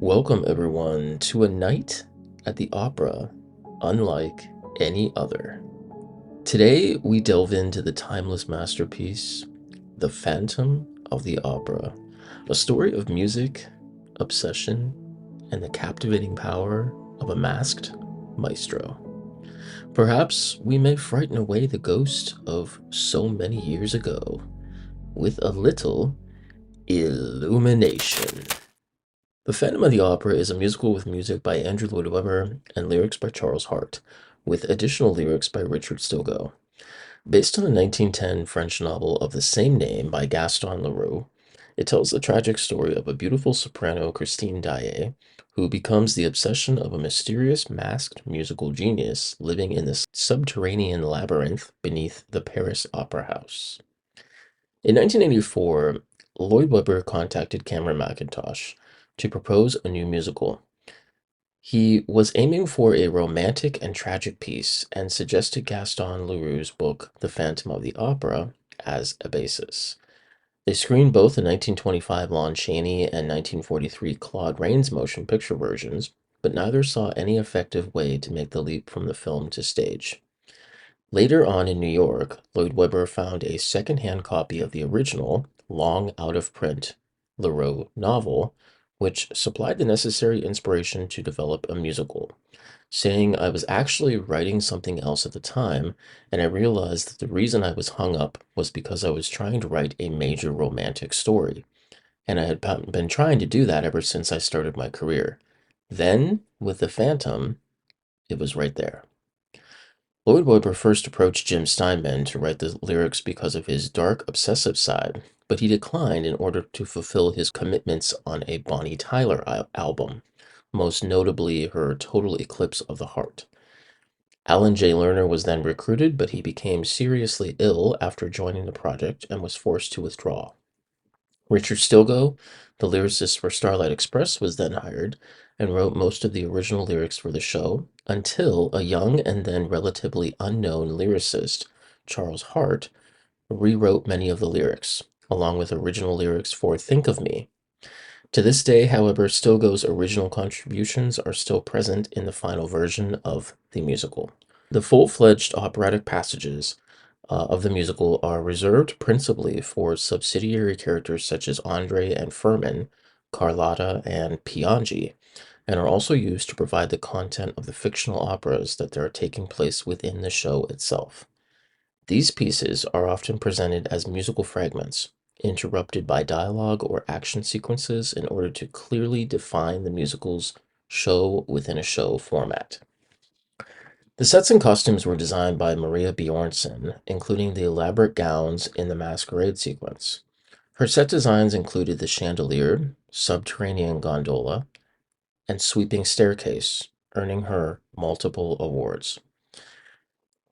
Welcome, everyone, to a night at the opera unlike any other. Today, we delve into the timeless masterpiece, The Phantom of the Opera, a story of music, obsession, and the captivating power of a masked maestro. Perhaps we may frighten away the ghost of so many years ago with a little illumination. The Phantom of the Opera is a musical with music by Andrew Lloyd Webber and lyrics by Charles Hart, with additional lyrics by Richard Stilgoe. Based on the 1910 French novel of the same name by Gaston Leroux, it tells the tragic story of a beautiful soprano, Christine Daae, who becomes the obsession of a mysterious masked musical genius living in the subterranean labyrinth beneath the Paris Opera House. In 1984, Lloyd Webber contacted Cameron Mackintosh to propose a new musical. He was aiming for a romantic and tragic piece and suggested Gaston Leroux's book, The Phantom of the Opera, as a basis. They screened both the 1925 Lon Chaney and 1943 Claude Rains motion picture versions, but neither saw any effective way to make the leap from the film to stage. Later on in New York, Lloyd Webber found a second-hand copy of the original, long out-of-print Leroux novel, which supplied the necessary inspiration to develop a musical, saying I was actually writing something else at the time, and I realized that the reason I was hung up was because I was trying to write a major romantic story, and I had been trying to do that ever since I started my career. Then, with The Phantom, it was right there. Lloyd Webber first approached Jim Steinman to write the lyrics because of his dark, obsessive side, but he declined in order to fulfill his commitments on a Bonnie Tyler album, most notably her Total Eclipse of the Heart. Alan J. Lerner was then recruited, but he became seriously ill after joining the project and was forced to withdraw. Richard Stilgoe, the lyricist for Starlight Express, was then hired and wrote most of the original lyrics for the show until a young and then relatively unknown lyricist, Charles Hart, rewrote many of the lyrics, along with original lyrics for Think of Me. To this day, however, Stilgoe's original contributions are still present in the final version of the musical. The full-fledged operatic passages of the musical are reserved principally for subsidiary characters such as Andre and Furman, Carlotta and Piangi, and are also used to provide the content of the fictional operas that are taking place within the show itself. These pieces are often presented as musical fragments, interrupted by dialogue or action sequences in order to clearly define the musical's show within a show format. The sets and costumes were designed by Maria Bjornson, including the elaborate gowns in the masquerade sequence. Her set designs included the chandelier, subterranean gondola, and sweeping staircase, earning her multiple awards.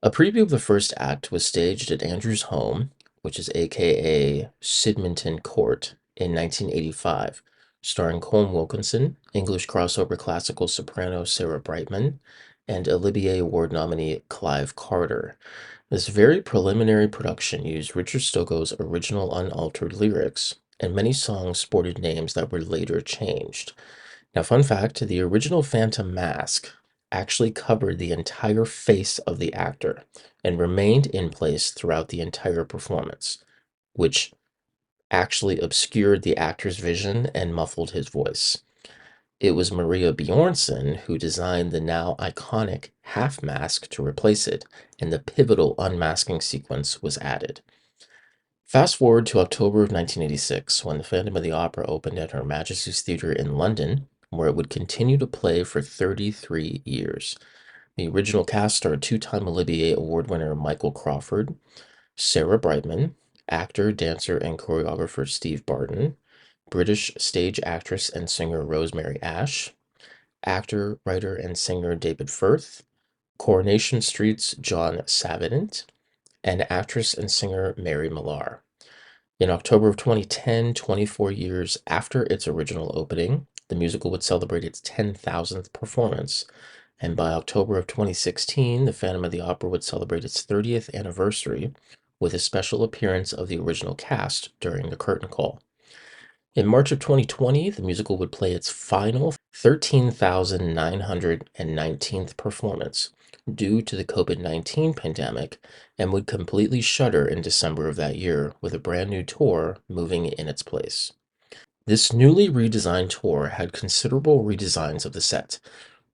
A preview of the first act was staged at Andrew's home, which is aka Sydmonton Court, in 1985, starring Colm Wilkinson, English crossover classical soprano Sarah Brightman, and Olivier Award nominee Clive Carter. This very preliminary production used Richard Stilgoe's original unaltered lyrics, and many songs sported names that were later changed. Now, fun fact, the original Phantom mask actually covered the entire face of the actor and remained in place throughout the entire performance, which actually obscured the actor's vision and muffled his voice. It was Maria Bjornson who designed the now iconic half mask to replace it, and the pivotal unmasking sequence was added. Fast forward to October of 1986, when The Phantom of the Opera opened at Her Majesty's Theatre in London, where it would continue to play for 33 years. The original cast starred two-time Olivier Award winner Michael Crawford, Sarah Brightman, actor, dancer, and choreographer Steve Barton, British stage actress and singer Rosemary Ash, actor, writer, and singer David Firth, Coronation Street's John Savidant, and actress and singer Mary Millar. In October of 2010, 24 years after its original opening, the musical would celebrate its 10,000th performance, and by October of 2016, The Phantom of the Opera would celebrate its 30th anniversary with a special appearance of the original cast during the curtain call. In March of 2020, the musical would play its final 13,919th performance due to the COVID-19 pandemic and would completely shutter in December of that year with a brand new tour moving in its place. This newly redesigned tour had considerable redesigns of the set,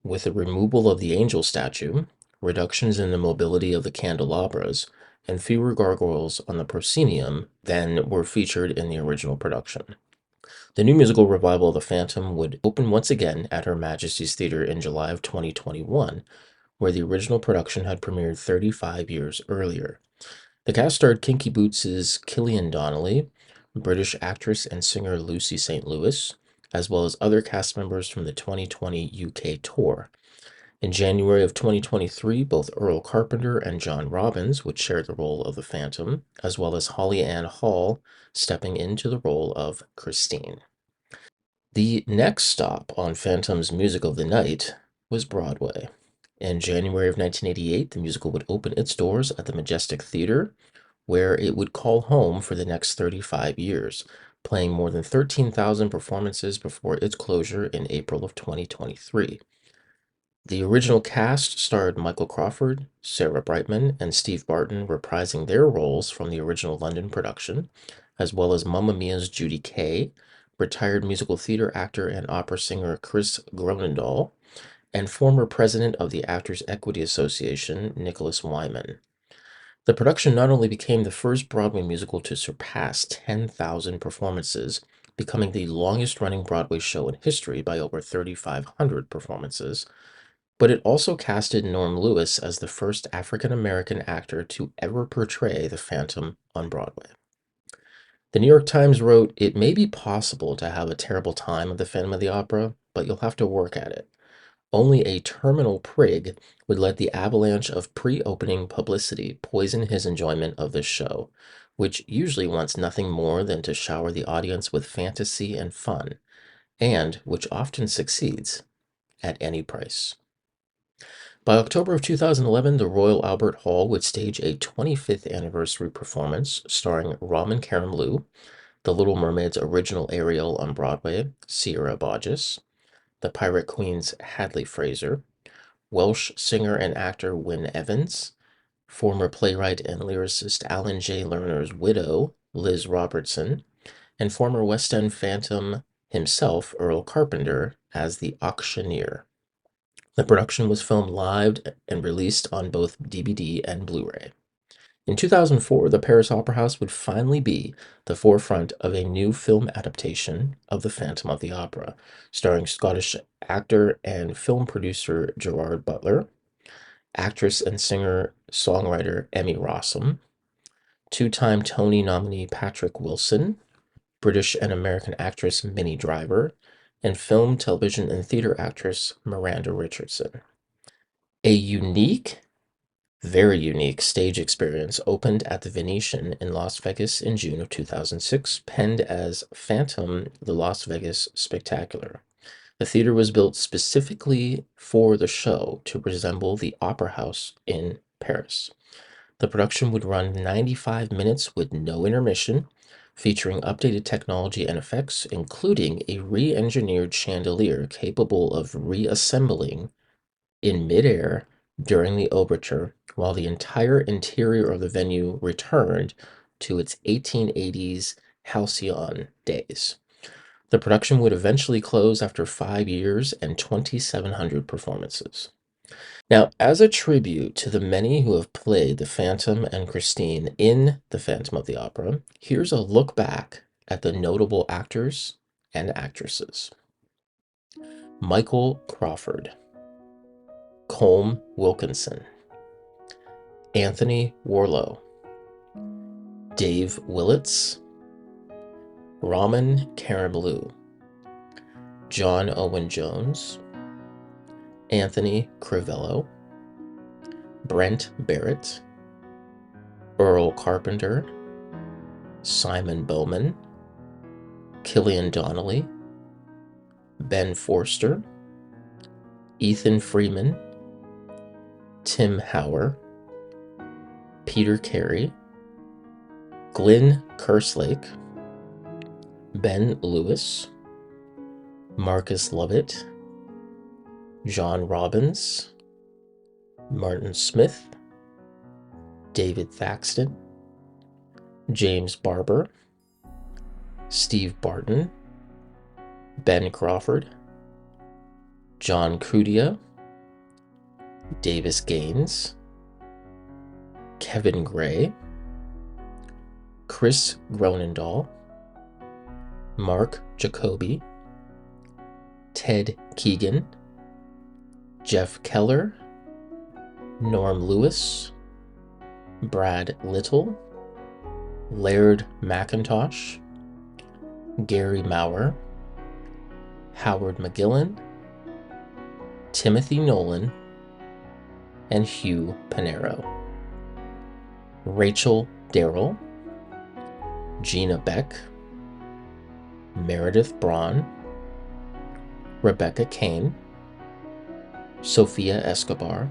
with the removal of the angel statue, reductions in the mobility of the candelabras, and fewer gargoyles on the proscenium than were featured in the original production. The new musical revival of The Phantom would open once again at Her Majesty's Theatre in July of 2021, where the original production had premiered 35 years earlier. The cast starred Kinky Boots' Killian Donnelly, British actress and singer Lucy St. Louis, as well as other cast members from the 2020 UK tour. In January of 2023, both Earl Carpenter and John Robbins would share the role of the Phantom, as well as Holly Ann Hall stepping into the role of Christine. The next stop on Phantom's Music of the Night was Broadway. In January of 1988, the musical would open its doors at the Majestic Theater, where it would call home for the next 35 years, playing more than 13,000 performances before its closure in April of 2023. The original cast starred Michael Crawford, Sarah Brightman, and Steve Barton reprising their roles from the original London production, as well as Mamma Mia's Judy Kay, retired musical theater actor and opera singer Chris Gronendahl, and former president of the Actors Equity Association, Nicholas Wyman. The production not only became the first Broadway musical to surpass 10,000 performances, becoming the longest running Broadway show in history by over 3,500 performances, but it also casted Norm Lewis as the first African American actor to ever portray the Phantom on Broadway. The New York Times wrote, "It may be possible to have a terrible time of the Phantom of the Opera, but you'll have to work at it. Only a terminal prig would let the avalanche of pre-opening publicity poison his enjoyment of this show, which usually wants nothing more than to shower the audience with fantasy and fun, and which often succeeds at any price." By October of 2011, the Royal Albert Hall would stage a 25th anniversary performance starring Raman Karimloo, The Little Mermaid's original Ariel on Broadway, Sierra Bodges, the Pirate Queen's Hadley Fraser, Welsh singer and actor Wyn Evans, former playwright and lyricist Alan J. Lerner's widow, Liz Robertson, and former West End Phantom himself, Earl Carpenter, as the auctioneer. The production was filmed live and released on both DVD and Blu-ray. In 2004, the Paris Opera House would finally be the forefront of a new film adaptation of The Phantom of the Opera, starring Scottish actor and film producer Gerard Butler, actress and singer-songwriter Emmy Rossum, two-time Tony nominee Patrick Wilson, British and American actress Minnie Driver, and film, television, and theater actress Miranda Richardson. A very unique stage experience opened at the Venetian in Las Vegas in June of 2006, penned as Phantom: The Las Vegas Spectacular. The theater was built specifically for the show to resemble the Opera House in Paris. The production would run 95 minutes with no intermission, featuring updated technology and effects, including a re-engineered chandelier capable of reassembling in midair during the overture, while the entire interior of the venue returned to its 1880s halcyon days. The production would eventually close after 5 years and 2,700 performances. Now, as a tribute to the many who have played the Phantom and Christine in The Phantom of the Opera, here's a look back at the notable actors and actresses. Michael Crawford, Colm Wilkinson, Anthony Warlow, Dave Willits, Raman Karimloo, John Owen Jones, Anthony Crivello, Brent Barrett, Earl Carpenter, Simon Bowman, Killian Donnelly, Ben Forster, Ethan Freeman, Tim Hauer, Peter Carey, Glenn Kerslake, Ben Lewis, Marcus Lovett, John Robbins, Martin Smith, David Thaxton, James Barber, Steve Barton, Ben Crawford, John Crudia, Davis Gaines, Kevin Gray, Chris Gronendahl, Mark Jacoby, Ted Keegan, Jeff Keller, Norm Lewis, Brad Little, Laird McIntosh, Gary Maurer, Howard McGillen, Timothy Nolan, and Hugh Pinero. Rachel Darrell, Gina Beck, Meredith Braun, Rebecca Kane, Sophia Escobar,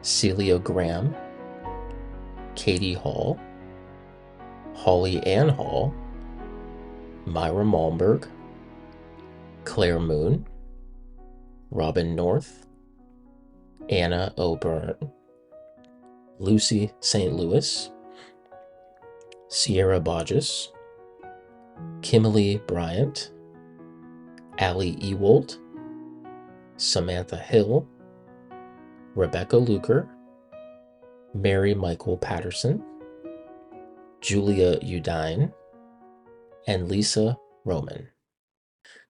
Celia Graham, Katie Hall, Holly Ann Hall, Myra Malmberg, Claire Moon, Robin North, Anna O'Byrne, Lucy St. Louis, Sierra Bodges, Kimberly Bryant, Allie Ewald, Samantha Hill, Rebecca Luker, Mary Michael Patterson, Julia Udine, and Lisa Roman.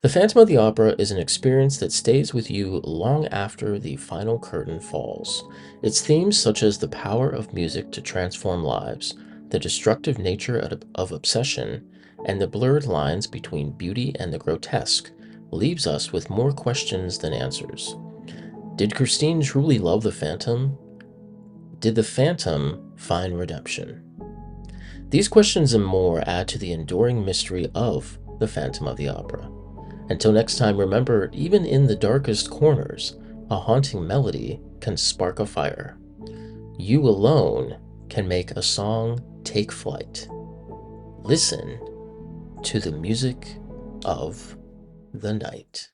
The Phantom of the Opera is an experience that stays with you long after the final curtain falls. Its themes, such as the power of music to transform lives, the destructive nature of obsession, and the blurred lines between beauty and the grotesque, leaves us with more questions than answers. Did Christine truly love the Phantom? Did the Phantom find redemption? These questions and more add to the enduring mystery of the Phantom of the Opera. Until next time, remember, even in the darkest corners, a haunting melody can spark a fire. You alone can make a song take flight. Listen to the music of the night.